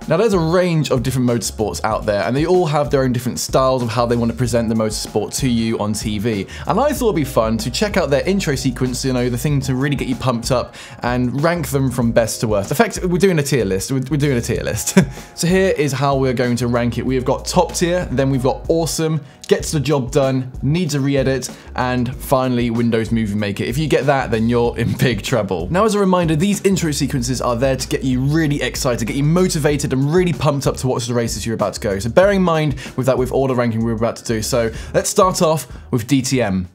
Now there's a range of different motorsports out there and they all have their own different styles of how they want to present the motorsport to you on TV. And I thought it'd be fun to check out their intro sequence, you know, the thing to really get you pumped up and rank them from best to worst. Effectively, we're doing a tier list. We're doing a tier list. So here is how we're going to rank it. We have got top tier, then we've got awesome, gets the job done, needs a re-edit, and finally Windows Movie Maker. If you get that, then you're in big trouble. Now as a reminder, these intro sequences are there to get you really excited, get you motivated and really pumped up to watch the races you're about to go. So bearing in mind with that, with all the ranking we're about to do. So let's start off with DTM.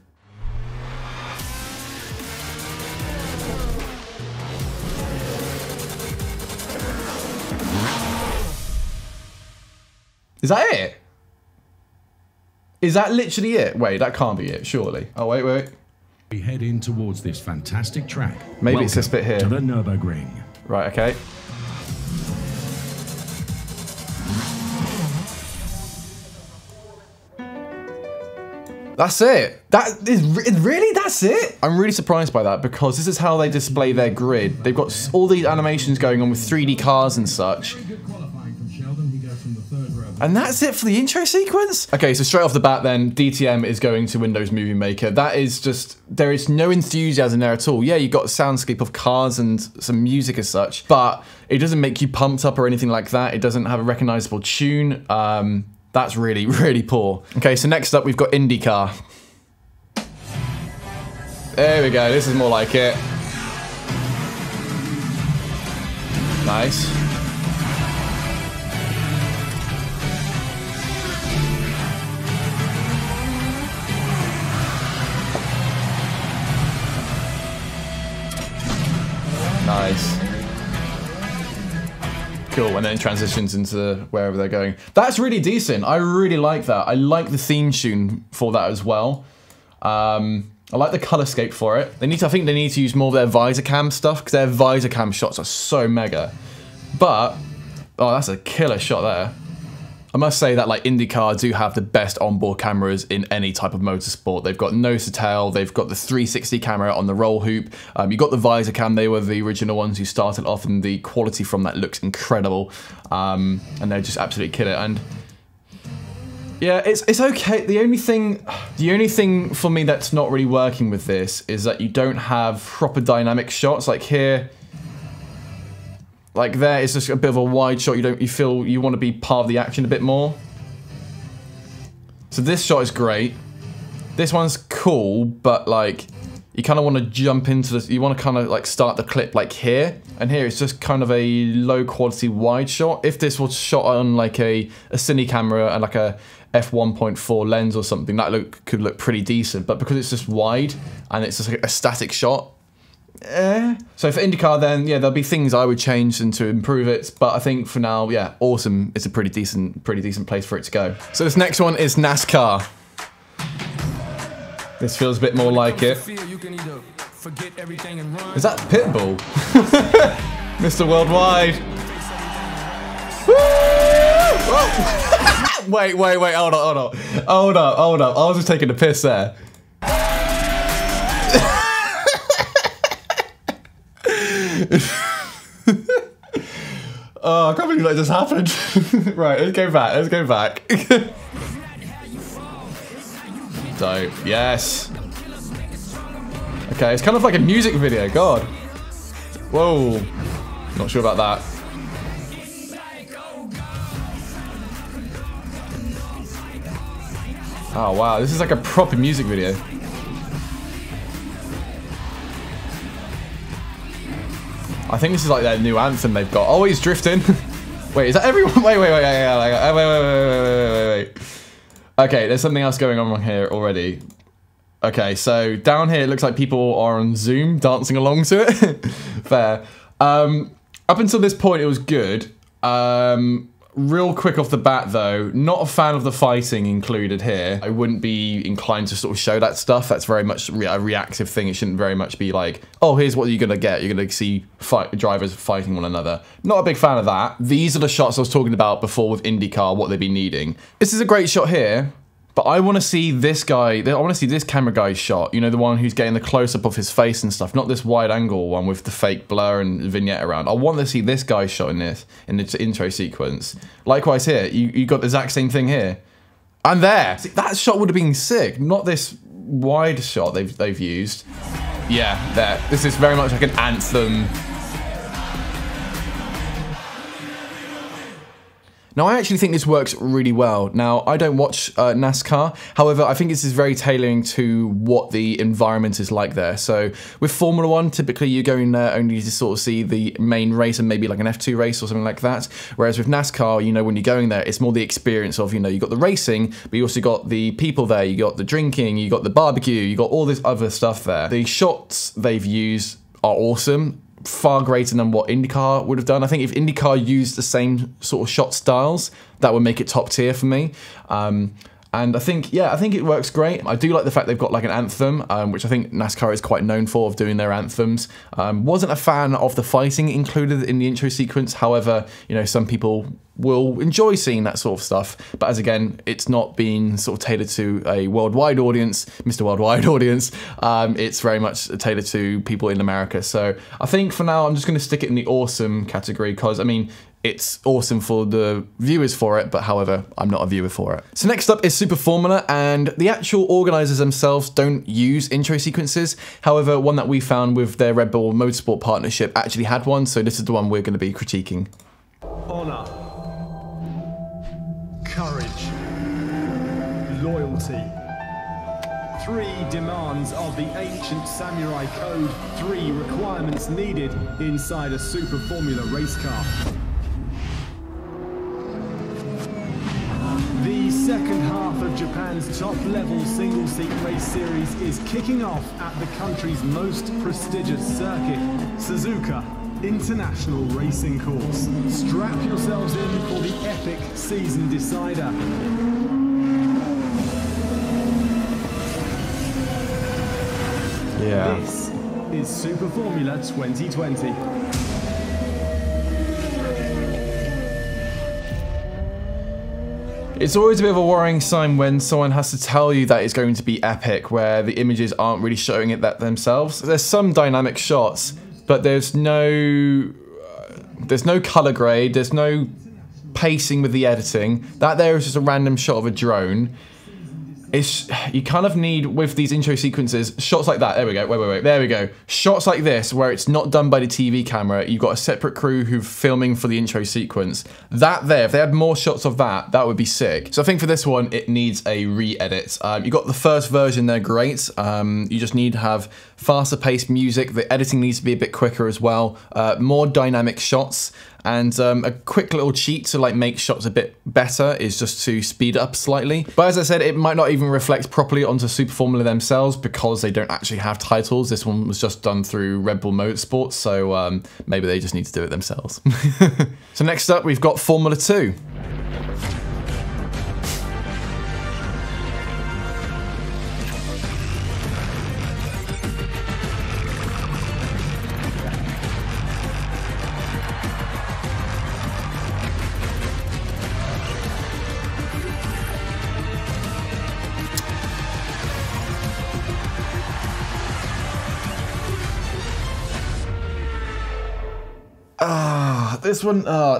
Is that it? Is that literally it? Wait, that can't be it, surely. Oh, wait. We head in towards this fantastic track. Maybe it's this bit here. To the Nurburgring. Right, okay. That's it. That is really, that's it? I'm really surprised by that because this is how they display their grid. They've got all these animations going on with 3D cars and such. And that's it for the intro sequence? Okay, so straight off the bat then, DTM is going to Windows Movie Maker. That is just, there is no enthusiasm there at all. Yeah, you've got a soundscape of cars and some music as such, but it doesn't make you pumped up or anything like that. It doesn't have a recognizable tune. That's really, really poor. Okay, so next up we've got Indycar. There we go, this is more like it. Nice. Nice. Cool, and then it transitions into wherever they're going. That's really decent. I really like that. I like the theme tune for that as well. I like the colorscape for it. I think they need to use more of their visor cam stuff because their visor cam shots are so mega. But, oh, that's a killer shot there. I must say that like IndyCar do have the best onboard cameras in any type of motorsport. They've got nose to tail, they've got the 360 camera on the roll hoop. You've got the visor cam, they were the original ones who started off and the quality from that looks incredible. And they're just absolutely kill it. And yeah, it's okay. The only thing for me that's not really working with this is that you don't have proper dynamic shots like here. Like there, it's just a bit of a wide shot. You feel you want to be part of the action a bit more. So this shot is great. This one's cool, but like you kind of want to jump into this. You want to kind of like start the clip like here, and here it's just kind of a low quality wide shot. If this was shot on like a cine camera and like a f1.4 lens or something, that could look pretty decent. But because it's just wide and it's just like a static shot. So for IndyCar then, yeah, there'll be things I would change and to improve it, but I think for now, yeah, awesome. It's a pretty decent place for it to go. So this next one is NASCAR. This feels a bit more like it. Is that Pitbull? Mr. Worldwide. Wait, hold on. I was just taking a piss there. Oh, I can't believe that just happened. Right, let's go back. Dope, yes. Okay, it's kind of like a music video, God. Whoa, not sure about that. Oh wow, this is like a proper music video. I think this is like their new anthem they've got. Oh, he's drifting. Wait, is that everyone? Wait. Okay, there's something else going on here already. Okay, so down here it looks like people are on Zoom dancing along to it. Fair. Up until this point it was good. Real quick off the bat though, not a fan of the fighting included here. I wouldn't be inclined to sort of show that stuff. That's very much a reactive thing. It shouldn't very much be like, oh, here's what you're gonna get. You're gonna see drivers fighting one another. Not a big fan of that. These are the shots I was talking about before with IndyCar, what they'd be needing. This is a great shot here, But I want to see this guy, I want to see this camera guy's shot, you know, the one who's getting the close-up of his face and stuff, not this wide-angle one with the fake blur and vignette around. I want to see this guy's shot in this, in the intro sequence. Likewise here, you got the exact same thing here. And there! See, that shot would have been sick, not this wide shot they've used. Yeah, there. This is very much like an anthem. Now, I actually think this works really well. Now, I don't watch NASCAR. However, I think this is very tailoring to what the environment is like there. So, with Formula 1, typically you go in there only to sort of see the main race and maybe like an F2 race or something like that. Whereas with NASCAR, you know, when you're going there, it's more the experience of, you know, you got the racing, but you also got the people there, you got the drinking, you got the barbecue, you got all this other stuff there. The shots they've used are awesome. Far greater than what Indycar would have done. I think if Indycar used the same sort of shot styles, that would make it top tier for me. And I think, yeah, I think it works great. I do like the fact they've got like an anthem, which I think NASCAR is quite known for, of doing their anthems. Wasn't a fan of the fighting included in the intro sequence. However, you know, some people will enjoy seeing that sort of stuff. But as again, it's not been sort of tailored to a worldwide audience, Mr. Worldwide audience. It's very much tailored to people in America. So I think for now, I'm just going to stick it in the awesome category because, I mean, it's awesome for the viewers for it, but however, I'm not a viewer for it. So next up is Super Formula, and the actual organisers themselves don't use intro sequences. However, one that we found with their Red Bull Motorsport partnership actually had one, so this is the one we're going to be critiquing. Honour, courage, loyalty. 3 demands of the ancient samurai code, 3 requirements needed inside a Super Formula race car. The second half of Japan's top-level single-seat race series is kicking off at the country's most prestigious circuit, Suzuka International Racing Course. Strap yourselves in for the epic season decider. Yeah. This is Super Formula 2020. It's always a bit of a worrying sign when someone has to tell you that it's going to be epic, where the images aren't really showing it that themselves. There's some dynamic shots, but there's no color grade, there's no pacing with the editing. That there is just a random shot of a drone. You kind of need, with these intro sequences, shots like that. There we go, wait, there we go. Shots like this, where it's not done by the TV camera, you've got a separate crew who's filming for the intro sequence. That there, if they had more shots of that, that would be sick. So I think for this one, it needs a re-edit. You got the first version there, great. You just need to have faster paced music. The editing needs to be a bit quicker as well. More dynamic shots. And a quick little cheat to like make shots a bit better is just to speed up slightly. But as I said, it might not even reflect properly onto Super Formula themselves because they don't actually have titles. This one was just done through Red Bull Motorsport, so maybe they just need to do it themselves. So next up, we've got Formula 2.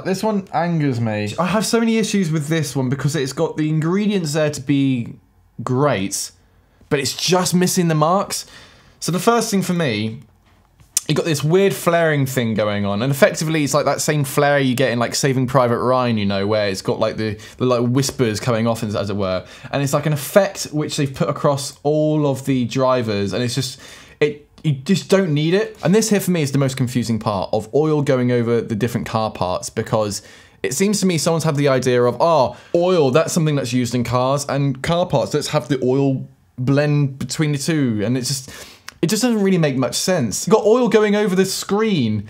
This one angers me. I have so many issues with this one because it's got the ingredients there to be great, but it's just missing the marks. So the first thing for me, you got this weird flaring thing going on, and effectively it's like that same flare you get in like Saving Private Ryan, you know, where it's got like the like whispers coming off, as it were, and it's like an effect which they've put across all of the drivers, and it's just you just don't need it. And this here for me is the most confusing part of oil going over the different car parts, because it seems to me someone's had the idea of, oh, oil, that's something that's used in cars, and car parts, let's have the oil blend between the two. And it just doesn't really make much sense. You've got oil going over the screen.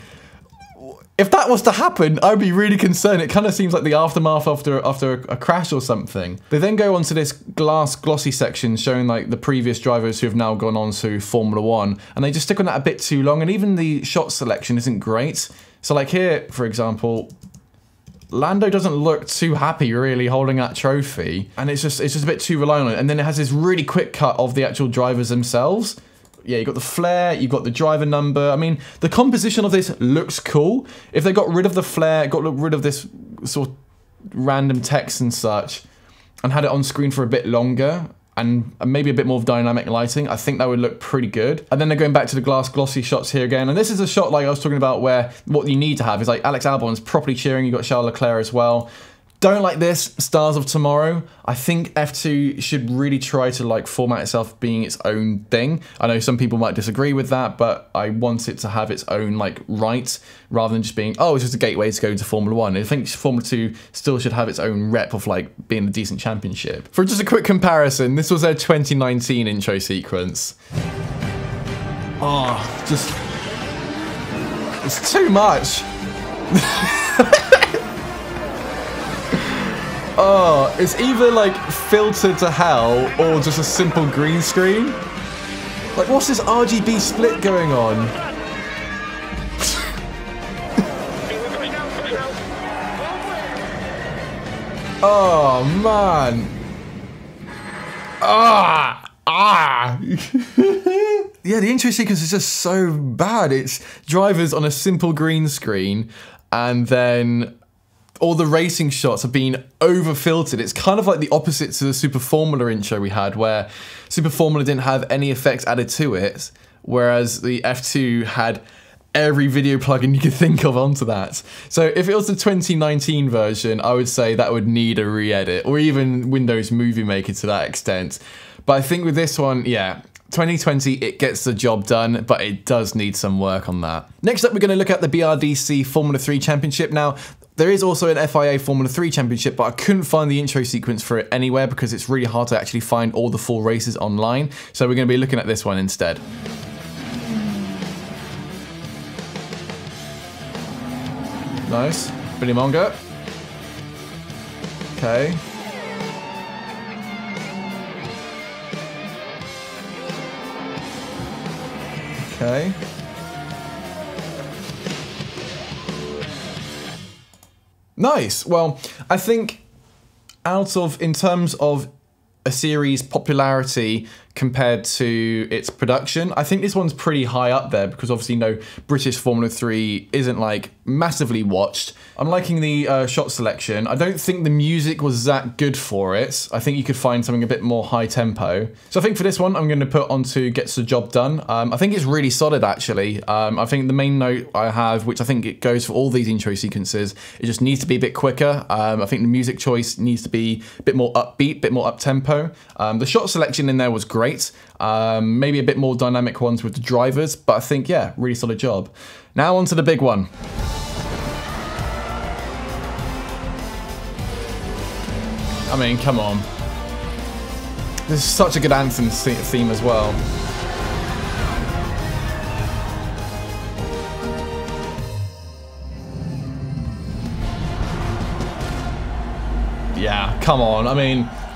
If that was to happen, I'd be really concerned. It kind of seems like the aftermath after a crash or something. They then go on to this glass glossy section showing like the previous drivers who have now gone on to Formula 1, and they just stick on that a bit too long, and even the shot selection isn't great. So like here, for example, Lando doesn't look too happy really holding that trophy, and it's just a bit too reliant on it. And then it has this really quick cut of the actual drivers themselves. Yeah, you got the flare, you've got the driver number. I mean, the composition of this looks cool. If they got rid of the flare, got rid of this sort of random text and such, and had it on screen for a bit longer, and maybe a bit more of dynamic lighting, I think that would look pretty good. And then they're going back to the glass glossy shots here again. And this is a shot like I was talking about where what you need to have is like Alex Albon's properly cheering. You've got Charles Leclerc as well. Don't like this, Stars of Tomorrow. I think F2 should really try to like format itself being its own thing. I know some people might disagree with that, but I want it to have its own like right, rather than just being, oh, it's just a gateway to go into Formula 1. I think Formula 2 still should have its own rep of like being a decent championship. For just a quick comparison, this was their 2019 intro sequence. Oh, just, it's too much. Oh, it's either like filtered to hell or just a simple green screen. Like, what's this RGB split going on? Oh man. Yeah, the intro sequence is just so bad. It's drivers on a simple green screen, and then all the racing shots have been over-filtered. It's kind of like the opposite to the Super Formula intro we had, where Super Formula didn't have any effects added to it, whereas the F2 had every video plugin you could think of onto that. So if it was the 2019 version, I would say that would need a re-edit, or even Windows Movie Maker to that extent. But I think with this one, yeah, 2020, it gets the job done, but it does need some work on that. Next up, we're going to look at the Brdc Formula 3 Championship. Now, there is also an FIA Formula 3 Championship, but I couldn't find the intro sequence for it anywhere because it's really hard to actually find all the full races online. So we're going to be looking at this one instead. Nice. Billy Monga. Okay. Okay. Nice. Well, I think in terms of a series popularity compared to its production, I think this one's pretty high up there because obviously, British Formula 3 isn't like massively watched. I'm liking the shot selection. I don't think the music was that good for it. I think you could find something a bit more high tempo. So I think for this one, I'm going to put onto Gets the Job Done. I think it's really solid actually. I think the main note I have, which I think it goes for all these intro sequences, it just needs to be a bit quicker. I think the music choice needs to be a bit more upbeat, a bit more up tempo. The shot selection in there was great. Maybe a bit more dynamic ones with the drivers, but I think, yeah, really solid job. Now on to the big one. I mean, come on. This is such a good anthem theme as well. Yeah, come on. I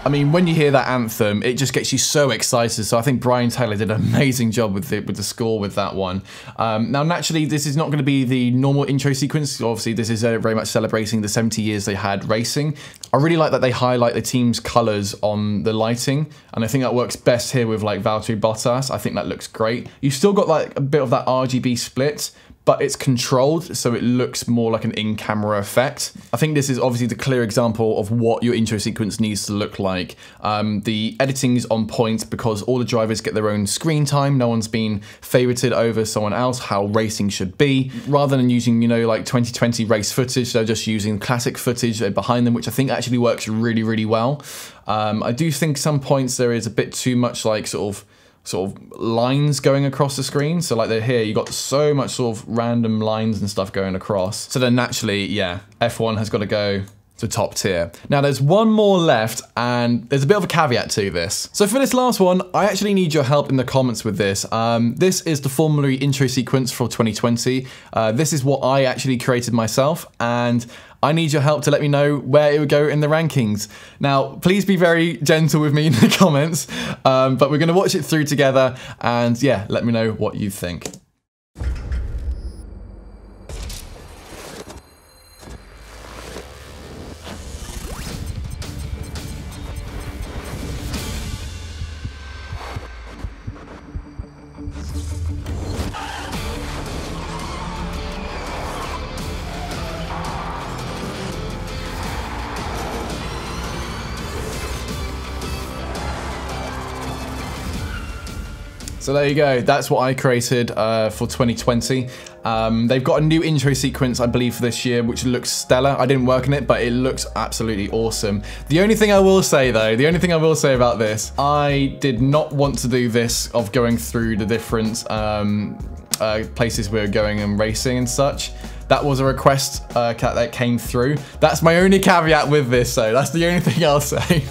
mean, when you hear that anthem, it just gets you so excited. So I think Brian Taylor did an amazing job with the score with that one. Now, naturally, this is not going to be the normal intro sequence. Obviously, this is very much celebrating the 70 years they had racing. I really like that they highlight the team's colours on the lighting, and I think that works best here with like Valtteri Bottas. I think that looks great. You've still got like a bit of that RGB split, but it's controlled, so it looks more like an in-camera effect. I think this is obviously the clear example of what your intro sequence needs to look like. The editing is on point because all the drivers get their own screen time. No one's been favorited over someone else, how racing should be. Rather than using, like 2020 race footage, they're just using classic footage behind them, which I think actually works really, really well. I do think some points there is a bit too much like sort of lines going across the screen. So like here, you got so much sort of random lines and stuff going across. So then naturally, yeah, F1 has got to go to top tier. Now there's one more left, and there's a bit of a caveat to this. So for this last one, I actually need your help in the comments with this. This is the Formula E intro sequence for 2020. This is what I actually created myself, and I need your help to let me know where it would go in the rankings. Now, please be very gentle with me in the comments, but we're going to watch it through together, and yeah, let me know what you think. So there you go. That's what I created for 2020. They've got a new intro sequence, I believe, for this year, which looks stellar. I didn't work on it, but it looks absolutely awesome. The only thing I will say, though, the only thing I will say about this, I did not want to do this of going through the different places we were going and racing and such. That was a request that came through. That's my only caveat with this, so that's the only thing I'll say.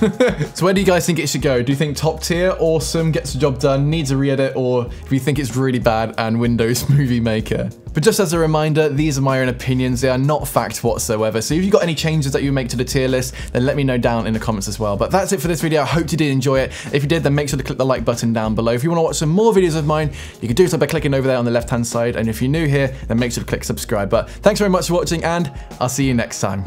So where do you guys think it should go? Do you think top tier, awesome, gets the job done, needs a re-edit, or if you think it's really bad and Windows Movie Maker? But just as a reminder, these are my own opinions. They are not fact whatsoever. So if you've got any changes that you make to the tier list, then let me know down in the comments as well. But that's it for this video. I hope you did enjoy it. If you did, then make sure to click the like button down below. If you want to watch some more videos of mine, you can do so by clicking over there on the left-hand side. And if you're new here, then make sure to click subscribe. But thanks very much for watching, and I'll see you next time.